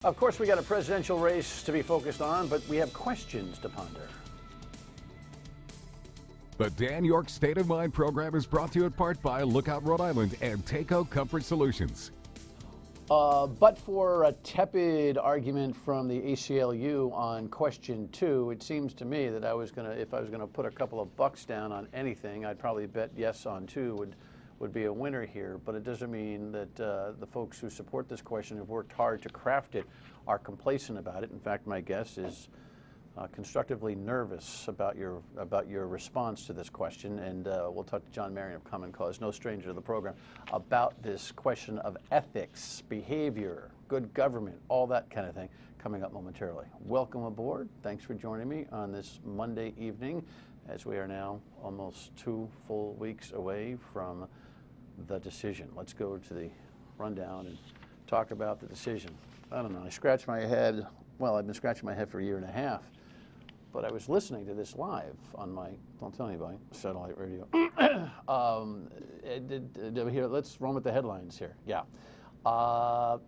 Of course, we got a presidential race to be focused on, but we have questions to ponder. The Dan Yorke State of Mind program is brought to you in part by Lookout Rhode Island and Takeo Comfort Solutions. But for a tepid argument from the ACLU on question 2, it seems to me that if I was gonna put a couple of bucks down on anything, I'd probably bet yes on 2 would be a winner here. But it doesn't mean that the folks who support this question have worked hard to craft it are complacent about it. In fact, my guess is constructively nervous about your response to this question, and we'll talk to John Marion of Common Cause, no stranger to the program, about this question of ethics, behavior, good government, all that kind of thing, coming up momentarily. Welcome aboard. Thanks for joining me on this Monday evening, as we are now almost 2 full weeks away from the decision. Let's go to the rundown and talk about the decision. I don't know, I scratched my head. Well, I've been scratching my head for a year and a half. But I was listening to this live on my, don't tell anybody, satellite radio. Here, let's run with the headlines here. Yeah. So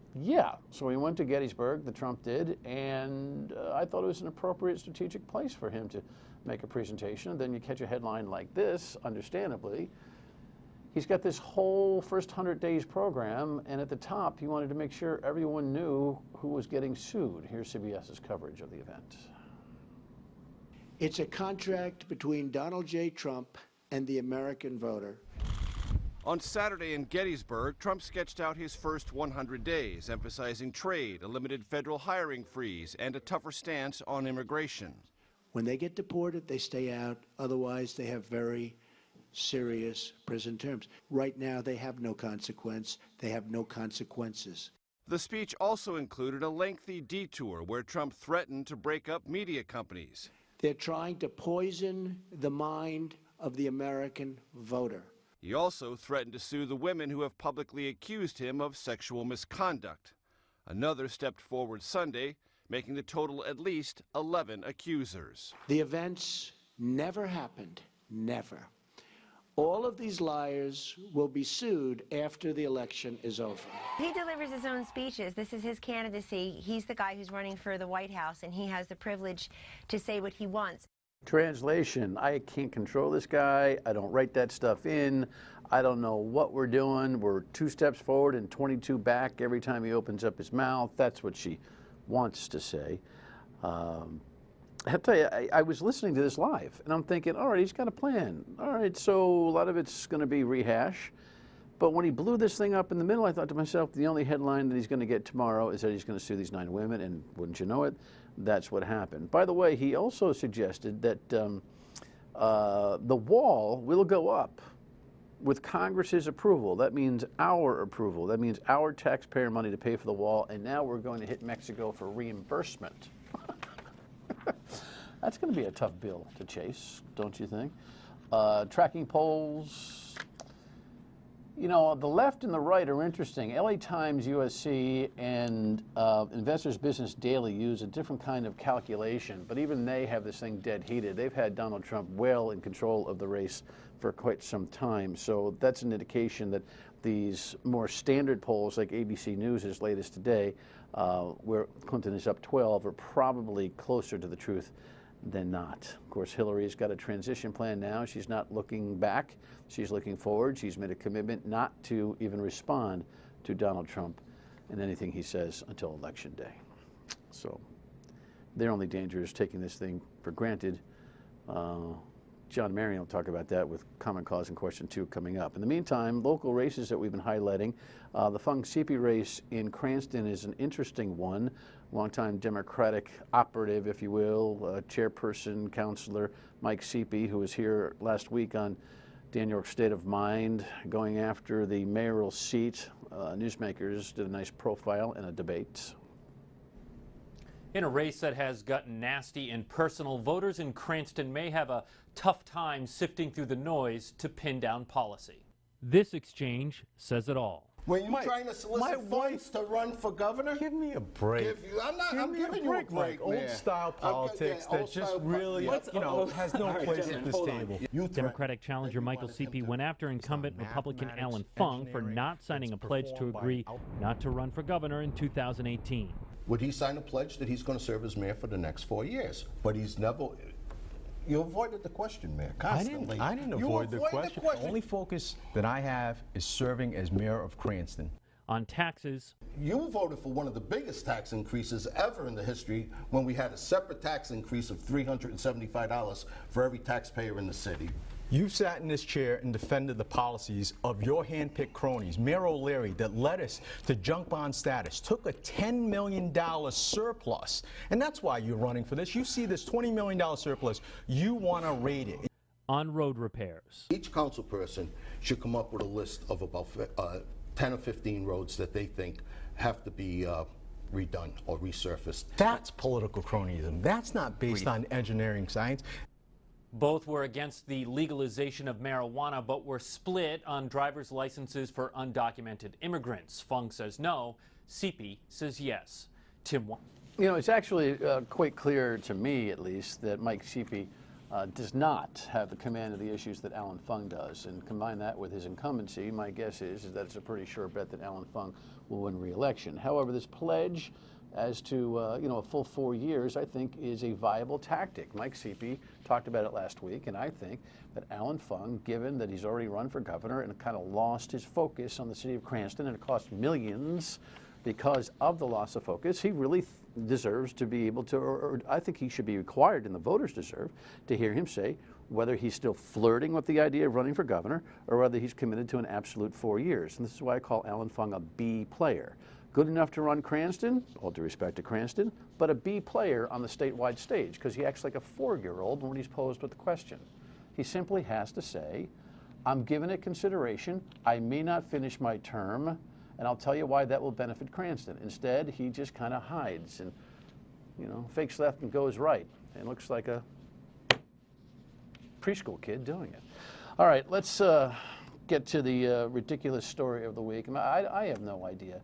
we went to Gettysburg, the Trump did, and I thought it was an appropriate strategic place for him to make a presentation. And then you catch a headline like this, understandably. He's got this whole first 100 days program, and at the top, he wanted to make sure everyone knew who was getting sued. Here's CBS's coverage of the event. It's a contract between Donald J. Trump and the American voter. On Saturday in Gettysburg, Trump sketched out his first 100 days, emphasizing trade, a limited federal hiring freeze, and a tougher stance on immigration. When they get deported, they stay out. Otherwise, they have very serious prison terms. Right now, they have no consequence. They have no consequences. The speech also included a lengthy detour where Trump threatened to break up media companies. They're trying to poison the mind of the American voter. He also threatened to sue the women who have publicly accused him of sexual misconduct. Another stepped forward Sunday, making the total at least 11 accusers. The events never happened, never. All of these liars will be sued after the election is over. He delivers his own speeches. This is his candidacy. He's the guy who's running for the White House, and he has the privilege to say what he wants. Translation, I can't control this guy. I don't write that stuff in. I don't know what we're doing. We're 2 steps forward and 22 back every time he opens up his mouth. That's what she wants to say. I have to tell you, I was listening to this live, and I'm thinking, all right, he's got a plan. All right, so a lot of it's going to be rehash. But when he blew this thing up in the middle, I thought to myself, the only headline that he's going to get tomorrow is that he's going to sue these 9 women, and wouldn't you know it, that's what happened. By the way, he also suggested that the wall will go up with Congress's approval. That means our approval. That means our taxpayer money to pay for the wall, and now we're going to hit Mexico for reimbursement. That's going to be a tough bill to chase, don't you think? Tracking polls. You know, the left and the right are interesting. LA Times, USC, and Investors Business Daily use a different kind of calculation, but even they have this thing dead heated. They've had Donald Trump well in control of the race for quite some time. So that's an indication that these more standard polls, like ABC News' latest today, where Clinton is up 12, are probably closer to the truth than not. Of course, Hillary's got a transition plan now. She's not looking back. She's looking forward. She's made a commitment not to even respond to Donald Trump and anything he says until Election Day. So their only danger is taking this thing for granted. John Marion will talk about that with Common Cause in question 2 coming up. In the meantime, local races that we've been highlighting. The Fung Sipi race in Cranston is an interesting one. Longtime Democratic operative, if you will, chairperson, councilor Mike Sipi, who was here last week on Dan Yorke State of Mind, going after the mayoral seat. Newsmakers did a nice profile and a debate. In a race that has gotten nasty and personal, voters in Cranston may have a tough time sifting through the noise to pin down policy. This exchange says it all. When you're trying to solicit funds to run for governor? Give me a break. I'm giving you a break, Old style politics that just really, has no place at this table. Democratic challenger Michael Sipi went after incumbent Republican Alan Fung for not signing a pledge to agree not to run for governor in 2018. would he sign a pledge that he's going to serve as mayor for the next 4 years? But he's never. You avoided the question, Mayor, constantly. I didn't avoid the question. The only focus that I have is serving as mayor of Cranston. On taxes, you voted for one of the biggest tax increases ever in the history when we had a separate tax increase of $375 for every taxpayer in the city. You've sat in this chair and defended the policies of your hand-picked cronies, Mayor O'Leary, that led us to junk bond status, took a $10 million surplus, and that's why you're running for this. You see this $20 million surplus, you want to raid it. On road repairs, each council person should come up with a list of about 10 or 15 roads that they think have to be redone or resurfaced. That's political cronyism. That's not based on engineering science. both were against the legalization of marijuana, but were split on driver's licenses for undocumented immigrants. Fung says no. CP says yes. Tim. You know, it's actually quite clear to me, at least, that Mike Sheepy does not have the command of the issues that Alan Fung does. And combine that with his incumbency, my guess is that it's a pretty sure bet that Alan Fung will win re-election. However, this pledge as to a full 4 years, I think, is a viable tactic. Mike Sheepy talked about it last week, and I think that Alan Fung, given that he's already run for governor and kind of lost his focus on the city of Cranston, and it cost millions because of the loss of focus, he really deserves to be able to, or I think he should be required, and the voters deserve, to hear him say whether he's still flirting with the idea of running for governor or whether he's committed to an absolute 4 years. And this is why I call Alan Fung a B player. Good enough to run Cranston, all due respect to Cranston, but a B player on the statewide stage because he acts like a 4-year-old when he's posed with the question. He simply has to say, I'm giving it consideration. I may not finish my term, and I'll tell you why that will benefit Cranston. Instead, he just kind of hides and, fakes left and goes right, and looks like a preschool kid doing it. All right, let's get to the ridiculous story of the week. I have no idea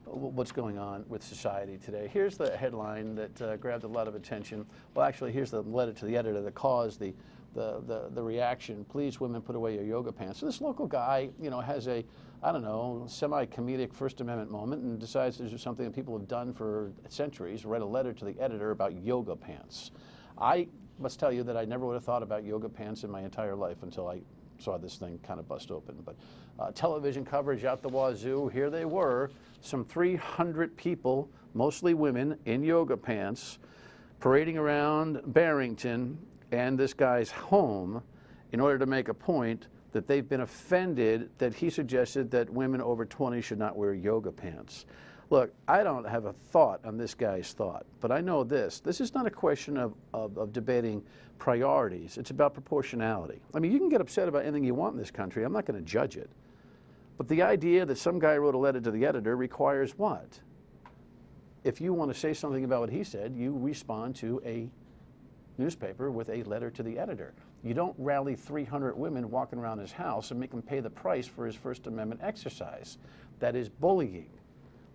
what's going on with society today. Here's the headline that grabbed a lot of attention. Well, actually, here's the letter to the editor that caused the reaction. Please, women, put away your yoga pants. So this local guy, has a, semi-comedic First Amendment moment and decides to do something that people have done for centuries, write a letter to the editor about yoga pants. I must tell you that I never would have thought about yoga pants in my entire life until I saw this thing kind of bust open. But television coverage out the wazoo, here they were, some 300 people, mostly women, in yoga pants, parading around Barrington and this guy's home in order to make a point that they've been offended that he suggested that women over 20 should not wear yoga pants. Look, I don't have a thought on this guy's thought, but I know this. This is not a question of debating priorities. It's about proportionality. I mean, you can get upset about anything you want in this country. I'm not going to judge it. But the idea that some guy wrote a letter to the editor requires what? If you want to say something about what he said, you respond to a newspaper with a letter to the editor. You don't rally 300 women walking around his house and make them pay the price for his First Amendment exercise. That is bullying.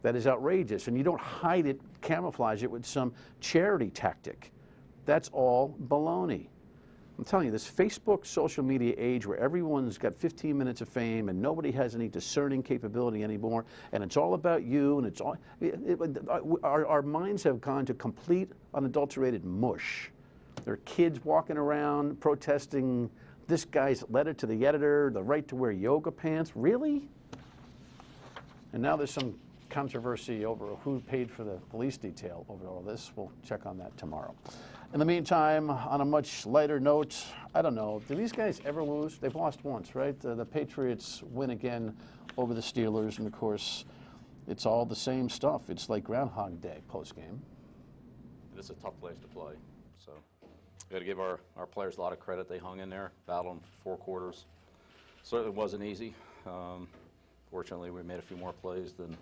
That is outrageous. And you don't hide it, camouflage it with some charity tactic. That's all baloney. I'm telling you, this Facebook social media age where everyone's got 15 minutes of fame and nobody has any discerning capability anymore, and it's all about you, and it's all, our minds have gone to complete unadulterated mush. There are kids walking around protesting this guy's letter to the editor, the right to wear yoga pants. Really? And now there's some controversy over who paid for the police detail over all this. We'll check on that tomorrow. In the meantime, on a much lighter note, I don't know, do these guys ever lose? They've lost once, right? The Patriots win again over the Steelers, and of course, it's all the same stuff. It's like Groundhog Day post-game. This is a tough place to play, so we got to give our players a lot of credit. They hung in there, battled for 4 quarters. Certainly wasn't easy. Fortunately, we made a few more plays than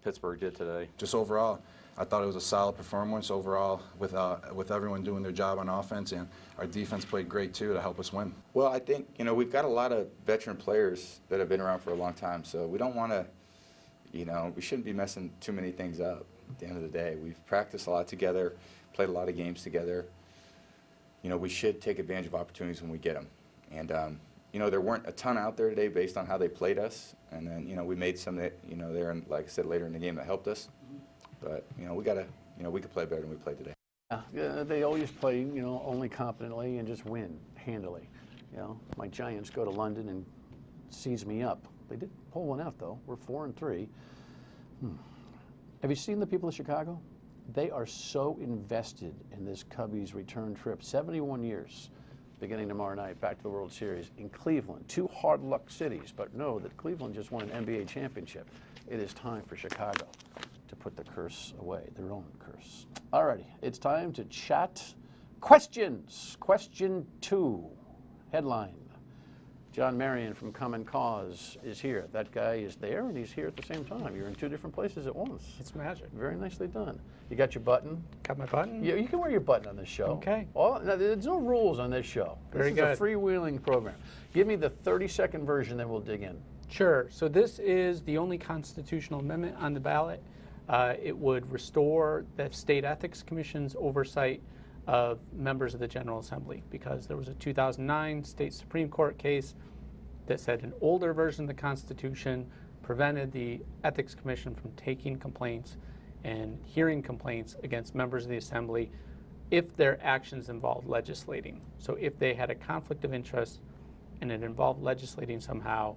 Pittsburgh did today. Just overall, I thought it was a solid performance overall with everyone doing their job on offense, and our defense played great too to help us win. Well, I think we've got a lot of veteran players that have been around for a long time, so we don't want to, we shouldn't be messing too many things up. At the end of the day, we've practiced a lot together, played a lot of games together. We should take advantage of opportunities when we get them, and there weren't a ton out there today based on how they played us, and then we made some that there, and like I said, later in the game that helped us. But we gotta, we could play better than we played today. Yeah, they always play, only competently and just win handily. My Giants go to London and seize me up. They did pull one out though. We're 4-3. Have you seen the people of Chicago? They are so invested in this Cubbies return trip. 71 years, beginning tomorrow night, back to the World Series in Cleveland. 2 hard luck cities, but know that Cleveland just won an NBA championship. It is time for Chicago to put the curse away, their own curse. All righty, it's time to chat questions. Question 2, headline. John Marion from Common Cause is here. That guy is there and he's here at the same time. You're in 2 different places at once. It's magic. Very nicely done. You got your button? Got my button? You can wear your button on this show. Okay. Now, there's no rules on this show. Very this good. is a freewheeling program. Give me the 30-second version, then we'll dig in. Sure. So this is the only constitutional amendment on the ballot. It would restore the State Ethics Commission's oversight of members of the General Assembly, because there was a 2009 state Supreme Court case that said an older version of the Constitution prevented the Ethics Commission from taking complaints and hearing complaints against members of the Assembly if their actions involved legislating. So if they had a conflict of interest and it involved legislating somehow,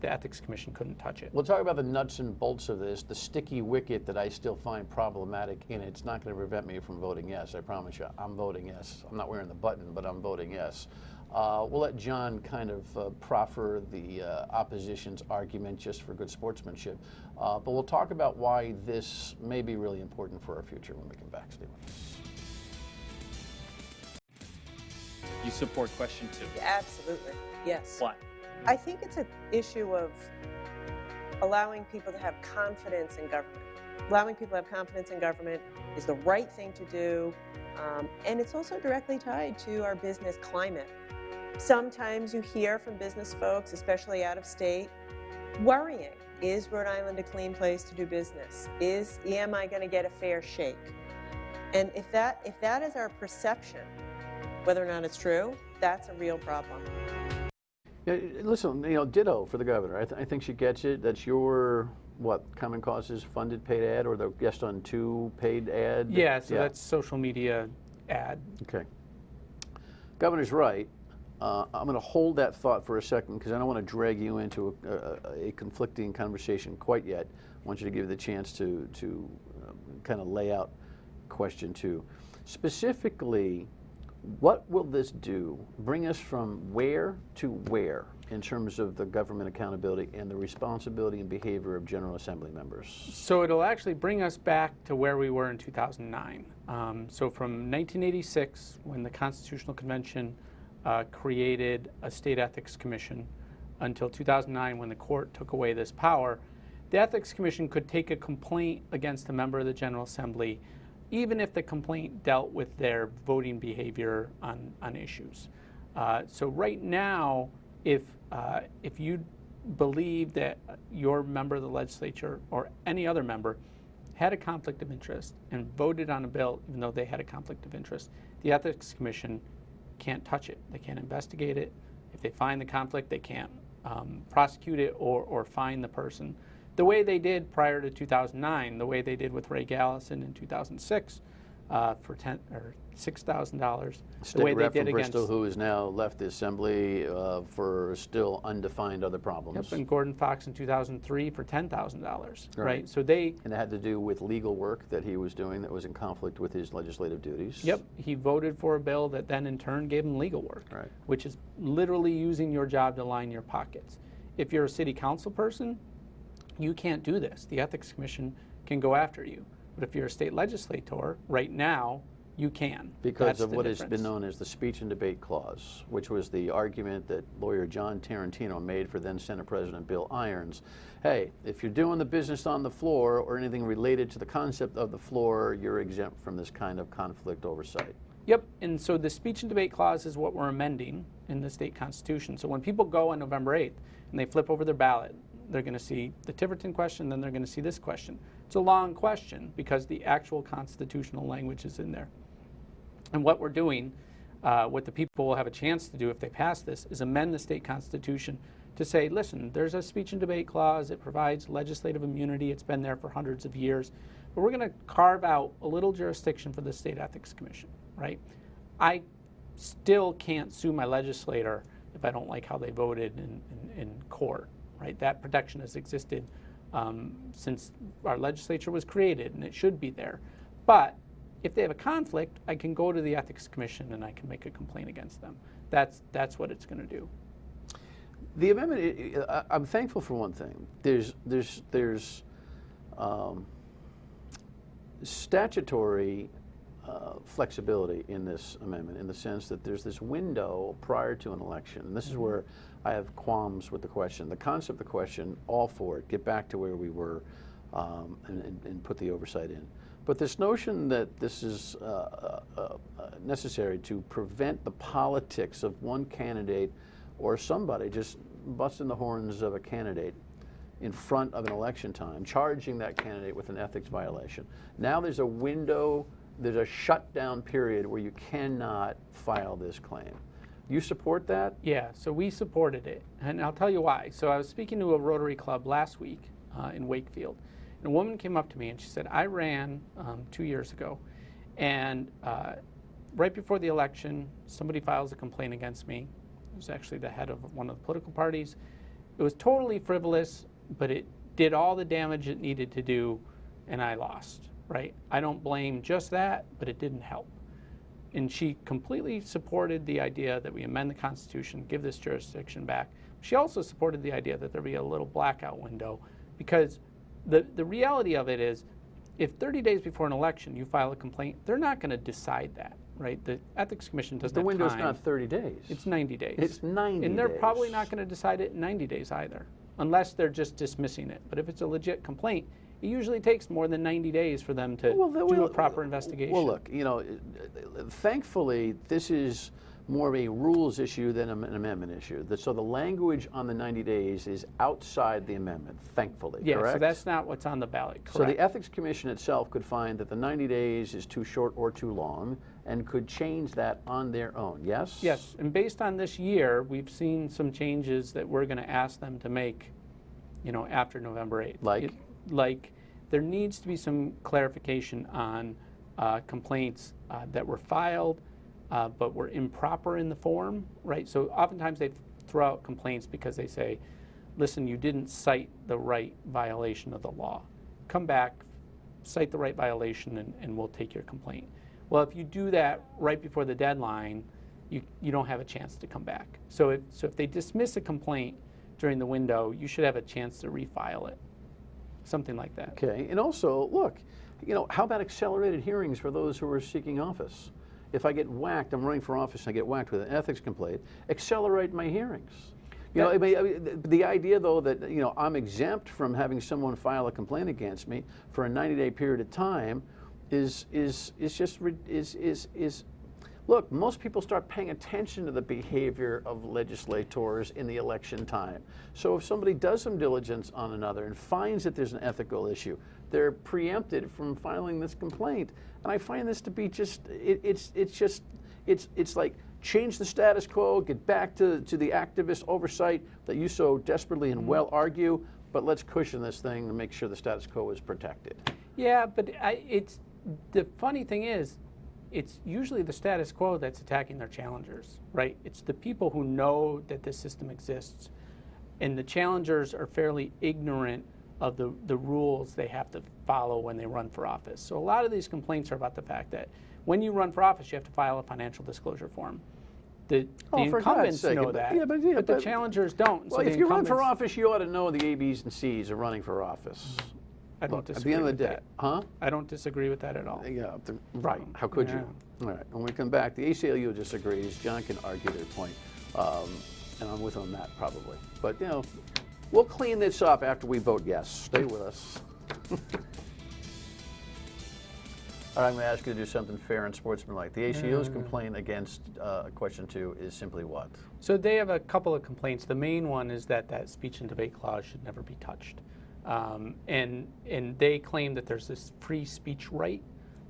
the Ethics Commission couldn't touch it. We'll talk about the nuts and bolts of this, the sticky wicket that I still find problematic in it. It's not going to prevent me from voting yes, I promise you. I'm voting yes. I'm not wearing the button, but I'm voting yes. We'll let John kind of proffer the opposition's argument just for good sportsmanship. But we'll talk about why this may be really important for our future when we come back. Stay with us. You support question 2? Absolutely, yes. Why? I think it's an issue of allowing people to have confidence in government. Allowing people to have confidence in government is the right thing to do, and it's also directly tied to our business climate. Sometimes you hear from business folks, especially out of state, worrying. Is Rhode Island a clean place to do business? Am I going to get a fair shake? And if that is our perception, whether or not it's true, that's a real problem. Yeah, listen, ditto for the governor. I think she gets it. That's your, Common Cause's funded paid ad, or the guest on 2 paid ad? Yeah, so that's social media ad. Okay. Governor's right. I'm going to hold that thought for a second because I don't want to drag you into a conflicting conversation quite yet. I want you to give you the chance to kind of lay out question 2. Specifically, what will this do? Bring us from where to where in terms of the government accountability and the responsibility and behavior of General Assembly members? So it'll actually bring us back to where we were in 2009. So from 1986, when the Constitutional Convention created a State Ethics Commission, until 2009 when the court took away this power, the Ethics Commission could take a complaint against a member of the General Assembly even if the complaint dealt with their voting behavior on issues. So right now, if you believe that your member of the legislature or any other member had a conflict of interest and voted on a bill even though they had a conflict of interest, the Ethics Commission can't touch it. They can't investigate it. If they find the conflict, they can't prosecute it or fine the person. The way they did prior to 2009, the way they did with Ray Gallison in 2006 for $6,000. State rep from Bristol, who has now left the Assembly for still undefined other problems. Yep, and Gordon Fox in 2003 for $10,000, right? So and it had to do with legal work that he was doing that was in conflict with his legislative duties. Yep, he voted for a bill that then in turn gave him legal work, right, which is literally using your job to line your pockets. If you're a city council person, you can't do this. The Ethics Commission can go after you. But if you're a state legislator, right now, you can. Because of what has been known as the speech and debate clause, which was the argument that lawyer John Tarantino made for then Senate President Bill Irons. Hey, if you're doing the business on the floor or anything related to the concept of the floor, you're exempt from this kind of conflict oversight. Yep, and so the speech and debate clause is what we're amending in the state constitution. So when people go on November 8th and they flip over their ballot, they're going to see the Tiverton question, then they're going to see this question. It's a long question because the actual constitutional language is in there. And what we're doing, what the people will have a chance to do if they pass this, is amend the state constitution to say, listen, there's a speech and debate clause. It provides legislative immunity. It's been there for hundreds of years. but we're going to carve out a little jurisdiction for the State Ethics Commission, right? I still can't sue my legislator if I don't like how they voted in court, right? That protection has existed since our legislature was created, and it should be there. But if they have a conflict, I can go to the Ethics Commission and I can make a complaint against them. That's what it's going to do. The amendment, I'm thankful for one thing. There's statutory flexibility in this amendment, in the sense that there's this window prior to an election. And this is where I have qualms with the question. The concept of the question, all for it, get back to where we were and put the oversight in. But this notion that this is necessary to prevent the politics of one candidate or somebody just busting the horns of a candidate in front of an election time, charging that candidate with an ethics violation. Now there's a window, there's a shutdown period where you cannot file this claim. You support that? Yeah, so we supported it, and I'll tell you why. So I was speaking to a Rotary Club last week in Wakefield, and a woman came up to me and she said, I ran 2 years ago, and right before the election, somebody files a complaint against me. It was actually the head of one of the political parties. It was totally frivolous, but it did all the damage it needed to do, and I lost, right? I don't blame just that, but it didn't help. And she completely supported the idea that we amend the Constitution, give this jurisdiction back. She also supported the idea that there be a little blackout window, because the reality of it is, if 30 days before an election you file a complaint, they're not going to decide that, right? The Ethics Commission doesn't have time. The window's not 30 days. It's 90 days. It's 90 days. And they're probably not going to decide it in 90 days either, unless they're just dismissing it. But if it's a legit complaint, it usually takes more than 90 days for them to do a proper investigation. Well, look, you know, thankfully, this is more of a rules issue than an amendment issue. So the language on the 90 days is outside the amendment, thankfully, yeah, correct? So that's not what's on the ballot, correct. So the Ethics Commission itself could find that the 90 days is too short or too long and could change that on their own, yes? Yes, and based on this year, we've seen some changes that we're going to ask them to make, you know, after November 8th. Like there needs to be some clarification on complaints that were filed but were improper in the form, right? So oftentimes they throw out complaints because they say, listen, you didn't cite the right violation of the law. Come back, cite the right violation, and we'll take your complaint. Well, if you do that right before the deadline, you don't have a chance to come back. So if they dismiss a complaint during the window, you should have a chance to refile it. Something like that. Okay, and also, look, you know, how about accelerated hearings for those who are seeking office? If I get whacked, I'm running for office and I get whacked with an ethics complaint, accelerate my hearings. You know, I mean, the idea, though, that, you know, I'm exempt from having someone file a complaint against me for a 90-day period of time is look, most people start paying attention to the behavior of legislators in the election time. So if somebody does some diligence on another and finds that there's an ethical issue, they're preempted from filing this complaint. And I find this to be just, it's like change the status quo, get back to the activist oversight that you so desperately and well argue, but let's cushion this thing to make sure the status quo is protected. Yeah, but it's the funny thing is, it's usually the status quo that's attacking their challengers, right? It's the people who know that this system exists, and the challengers are fairly ignorant of the rules they have to follow when they run for office. So a lot of these complaints are about the fact that when you run for office, you have to file a financial disclosure form. The incumbents know that, but the challengers don't. Well, so if you run for office, you ought to know the A's and C's of running for office. I don't disagree at the end with of the day, that. huh? I don't disagree with that at all. Yeah, right. How could you? All right. When we come back, the ACLU disagrees. John can argue their point, and I'm with him on that probably. But, you know, we'll clean this up after we vote yes. Stay with us. All right, I'm going to ask you to do something fair and sportsmanlike. The ACLU's complaint against question 2 is simply what? So they have a couple of complaints. The main one is that speech and debate clause should never be touched. And they claim that there's this free speech right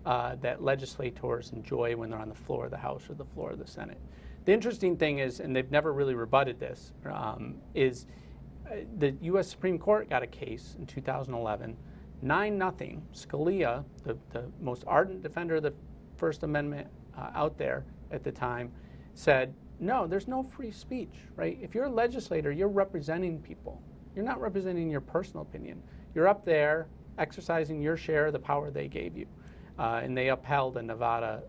that legislators enjoy when they're on the floor of the House or the floor of the Senate. The interesting thing is, and they've never really rebutted this, is the U.S. Supreme Court got a case in 2011 9-0, Scalia, the most ardent defender of the First Amendment out there at the time, said, no, there's no free speech, right? If you're a legislator, you're representing people. You're not representing your personal opinion. You're up there exercising your share of the power they gave you. And they upheld a Nevada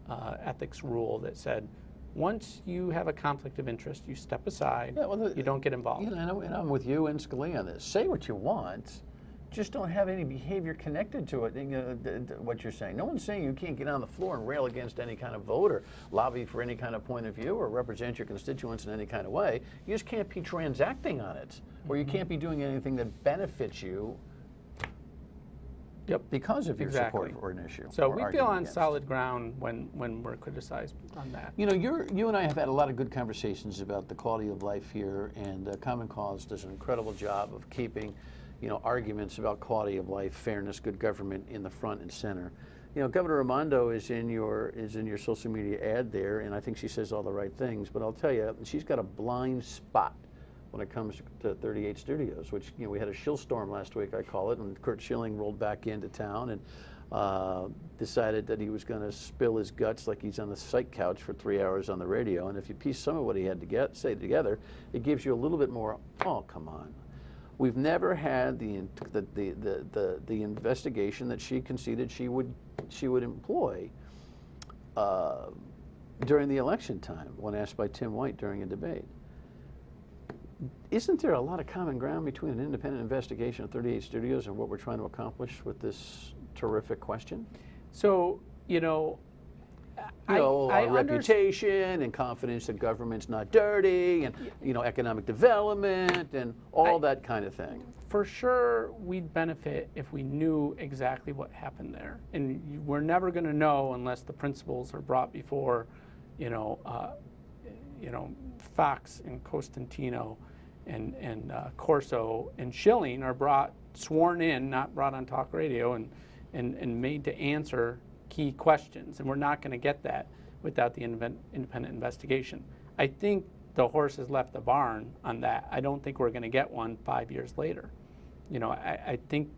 ethics rule that said, once you have a conflict of interest, you step aside, you don't get involved. You know, and I'm with you and Scalia on this. Say what you want, just don't have any behavior connected to it, what you're saying. No one's saying you can't get on the floor and rail against any kind of vote or lobby for any kind of point of view or represent your constituents in any kind of way. You just can't be transacting on it, or you can't be doing anything that benefits you because of your support for an issue. So we feel on solid ground when we're criticized on that. You know, you and I have had a lot of good conversations about the quality of life here, and Common Cause does an incredible job of keeping, you know, arguments about quality of life, fairness, good government in the front and center. You know, Governor Raimondo is in your social media ad there, and I think she says all the right things. But I'll tell you, she's got a blind spot when it comes to 38 Studios, which, you know, we had a shill storm last week, I call it, and Kurt Schilling rolled back into town and decided that he was going to spill his guts like he's on the psych couch for 3 hours on the radio. And if you piece some of what he had to say together, it gives you a little bit more, oh, come on. We've never had the investigation that she conceded she would employ during the election time when asked by Tim White during a debate. Isn't there a lot of common ground between an independent investigation of 38 Studios and what we're trying to accomplish with this terrific question? So, you know, our reputation and confidence that government's not dirty, and, you know, economic development and all that kind of thing. For sure, we'd benefit if we knew exactly what happened there. And we're never going to know unless the principals are brought before, Fox and Costantino and Corso and Schilling are sworn in, not brought on talk radio, and made to answer key questions. And we're not going to get that without the independent investigation. I think the horse has left the barn on that. I don't think we're going to get one 5 years later. You know, I think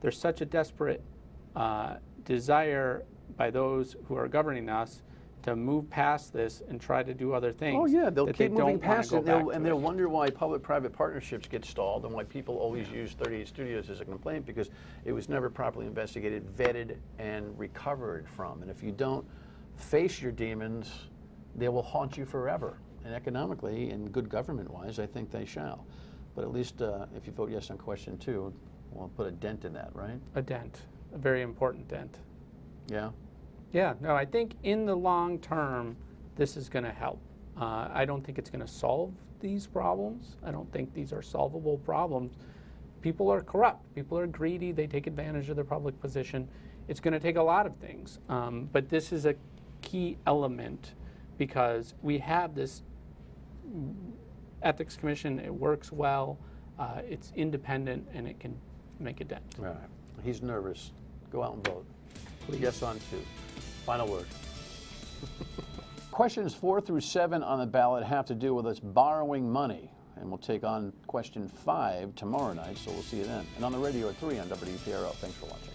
there's such a desperate desire by those who are governing us to move past this and try to do other things. Oh yeah, they'll keep moving past it, and they'll wonder why public-private partnerships get stalled and why people always use 38 Studios as a complaint, because it was never properly investigated, vetted, and recovered from. And if you don't face your demons, they will haunt you forever. And economically and good government-wise, I think they shall. But at least if you vote yes on question 2, we'll put a dent in that, right? A dent, a very important dent. Yeah? Yeah, no, I think in the long term, this is going to help. I don't think it's going to solve these problems. I don't think these are solvable problems. People are corrupt. People are greedy. They take advantage of their public position. It's going to take a lot of things. But this is a key element because we have this ethics commission. It works well. It's independent, and it can make a dent. All right. He's nervous. Go out and vote. Please. Yes on 2. Final word. Questions 4 through 7 on the ballot have to do with us borrowing money. And we'll take on question 5 tomorrow night, so we'll see you then. And on the radio at 3 on WPRO. Thanks for watching.